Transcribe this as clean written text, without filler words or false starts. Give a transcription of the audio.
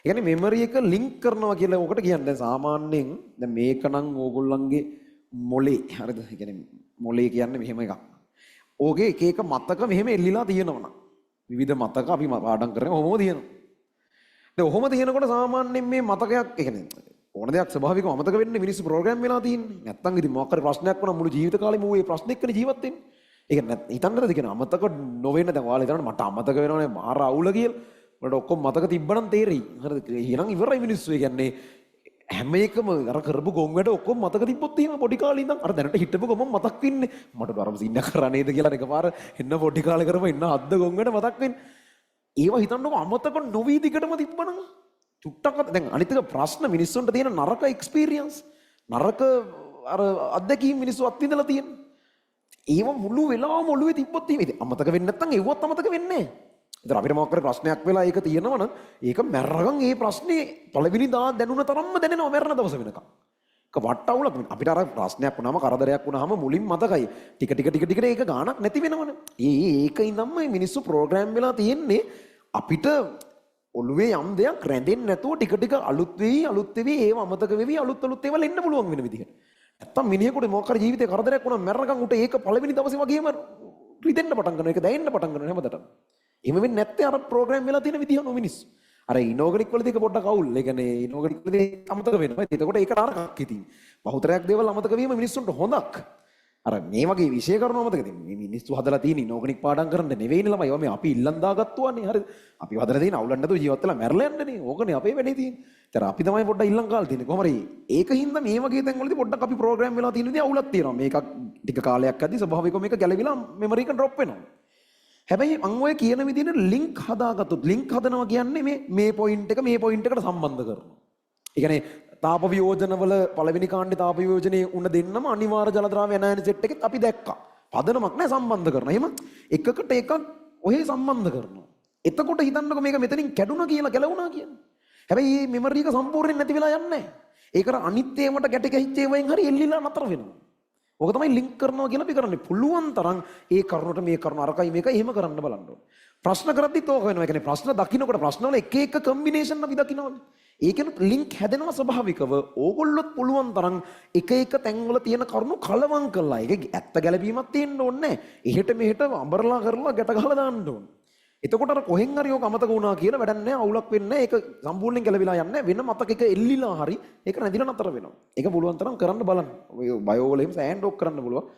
ඒ කියන්නේ මෙමරි එක ලින්ක් කරනවා කියලා ඔකට කියන්නේ. දැන් සාමාන්‍යයෙන් දැන් මේක නම් ඕගොල්ලන්ගේ මොලේ හරිද? ඒ කියන්නේ මොලේ කියන්නේ මෙහෙම එකක්. ඕකේ එක එක මතක මෙහෙම එල්ලිලා තියෙනවා. විවිධ මතක අපි පාඩම් කරන්නේ ඔහොම තියෙනවා. දැන් ඔහොම තියෙනකොට සාමාන්‍යයෙන් මේ මතකයක් ඒ කියන්නේ ඕන දෙයක් ස්වභාවිකව අමතක වෙන්නේ මිනිස්සු ප්‍රෝග්‍රෑම් වෙලා තියෙන්නේ. නැත්තම් ඉතින් මොකක් හරි ප්‍රශ්නයක් වුණා මුළු ජීවිත කාලෙම ඌ ඒ ප්‍රශ්නේ එක්කනේ ජීවත් වෙන්නේ. ඒක හිතන්නද කියන අමතක නොවෙන්න දැන් ඔයාලා හිතන්න මට අමතක වෙනවනේ මාර අවුල කියලා. මට ඔක්කොම මතක තිබ්බනම් තේරෙයි. හරිද? එහෙනම් ඉවරයි මිනිස්සු. ඒ කියන්නේ හැම එකම අර කරපු ගොන් වැඩ ඔක්කොම මතක තිබ්බොත් එහෙම පොඩි කාලේ ඉඳන් අර දැනට හිටපු ගොම මතක් වෙන්නේ. මට අර සින්න කරා නේද කියලා එකපාර එන්න පොඩි කාලේ කරපු ඉන්න අද්ද ගොන් වැඩ මතක් වෙන්නේ. ඒව හිතන්නකො අමතක නොවි දිගටම තිබ්බනම් චුට්ටක් දැන් අනිත් එක ප්‍රශ්න මිනිස්සුන්ට තියෙන නරක එක්ස්පීරියන්ස් නරක අර අත්දැකීම් මිනිස්සු අත්විඳලා තියෙන. ඒව මුළු වෙලාවම ඔළුවේ තිබ්බොත් එහෙම ඉතින් අමතක වෙන්නේ නැත්නම් ඒවත් අමතක වෙන්නේ නැහැ. ඉතින් අපිට මොකක් කරේ ප්‍රශ්නයක් වෙලා ඒක තියෙනවනම් ඒක මැරරගන් ඒ ප්‍රශ්නේ පළවෙනි දා දැනුණ තරම්ම දැනෙනවා මැරෙන දවස වෙනකම්. ඒක වට්ටවුලක් අපිට අර ප්‍රශ්නයක් වුණාම කරදරයක් වුණාම මුලින් මතකයි. ටික ඒක ගාණක් නැති වෙනවනේ. ඒක ඉඳන්ම මිනිස්සු ප්‍රෝග්‍රෑම් වෙලා තියෙන්නේ අපිට ඔළුවේ යම් දෙයක් රැඳෙන්නේ නැතුව ටික අලුත් වෙවි ඒව අමතක වෙවි අලුත් ඒවා එන්න පුළුවන් වෙන විදිහට. නැත්තම් මිනිහෙකුට මොකක් හරි ජීවිතේ කරදරයක් වුණාම මැරරගන් උට ඒක පළවෙනි දවසේ වගේම රිදෙන්න පටන් ගන්නවා. ඒක දැනෙන්න පටන් ගන්නවා හැමදාටම. එහෙම වෙන්නේ නැත්තේ අර ප්‍රෝග්‍රෑම් වෙලා තියෙන විදිහ නෝ මිනිස්සු. අර ඉනෝගනික් වලදී ඒක පොඩ්ඩක් අවුල්. ඒ කියන්නේ ඉනෝගනික් වලදී අමතක වෙනවා. එතකොට ඒක නරකක් ඉතින්. බහුතරයක් දේවල් අමතක වීම මිනිස්සුන්ට හොඳක්. අර මේ වගේ විෂය කරන අමතක ඉතින් මේ මිනිස්සු හදලා තියෙන ඉනෝගනික් පාඩම් කරන්න නෙවෙයිනේ ළමයි. ඒවා මේ අපි ඉල්ලන් දාගත්තුවානේ. හරිද? අපි හදලා තියෙන අවුලක් නැතුව ජීවත් වෙලා මැරලා යන්නනේ. ඕකනේ අපේ වැඩේ තියෙන්නේ. ඒතර අපි තමයි පොඩ්ඩක් ඉල්ලන් කාලා තියෙන්නේ. කොහොම හරි ඒකින්ද මේ වගේ තැන් වලදී පොඩ්ඩක් අපි ප්‍රෝග්‍රෑම් වෙලා තියෙන විදිහ අවුලක් තියෙනවා. මේකක් ටික කාලයක් ඇද්දි ස්වභාවිකව මේක ගැලවිලා මෙමරි එක ඩ්‍රොප් වෙනවා. හැබැයි මම ඔය කියන විදිහට ලින්ක් හදාගත්තොත් ලින්ක් හදනවා කියන්නේ මේ පොයින්ට් එක මේ පොයින්ට් එකට සම්බන්ධ කරනවා. ඒ කියන්නේ තාප වියෝජන වල පළවෙනි කාණ්ඩේ තාප වියෝජනයේ උණ දෙන්නම අනිවාර්ය ජල ද්‍රාව්‍ය ඇනයන සෙට් එකෙත් අපි දැක්කා. පදනමක් නැහැ සම්බන්ධ කරනවා. එහෙම එකකට එකක් ඔහේ සම්බන්ධ කරනවා. එතකොට හිතන්නකො මේක මෙතනින් කැඩුනා කියලා ගැලවුණා කියන්නේ. හැබැයි මේ මෙමරි එක සම්පූර්ණයෙන් නැති වෙලා යන්නේ නැහැ. ඒකට අනිත් ඒවට ගැට ගැහිච්ච ඒවායින් හරි එල්ලිලා නතර වෙනවා. ඕක තමයි ලින්ක් කරනවා කියලා අපි කරන්නේ. පුළුවන් තරම් ඒ කරුණට මේ කරුණ අරකයි මේක එහෙම කරන්න බලන්න ඕනේ. ප්‍රශ්න කරද්දිත් ඕක වෙනවා. ඒ කියන්නේ ප්‍රශ්න දකින්නකොට ප්‍රශ්න වල එක එක කම්බිනේෂන් අපි දකින්නවානේ. ඒකෙන් ලින්ක් හැදෙනවා ස්වභාවිකව. ඕගොල්ලොත් පුළුවන් තරම් එක එක තැන්වල තියෙන කරුණු කලවම් කළා. ඒක ඇත්ත ගැළපීමක් තියෙන්න ඕනේ නැහැ. එහෙට මෙහෙට අඹරලා කරලා ගැට ගහලා දාන්න ඕනේ. එතකොට අර කොහෙන් හරි ඕක අමතක වුණා කියලා වැඩක් නැහැ. අවුලක් වෙන්නේ නැහැ. ඒක සම්පූර්ණයෙන් ගැලවිලා යන්නේ නැහැ. වෙන මතකයක එල්ලිලා හරි ඒක නැදිලා නතර වෙනවා. ඒක පුළුවන් තරම් කරන්න බලන්න. ඔය බයෝ වල එහෙම සෑන්ඩ් ඔක් කරන්න පුළුවන්.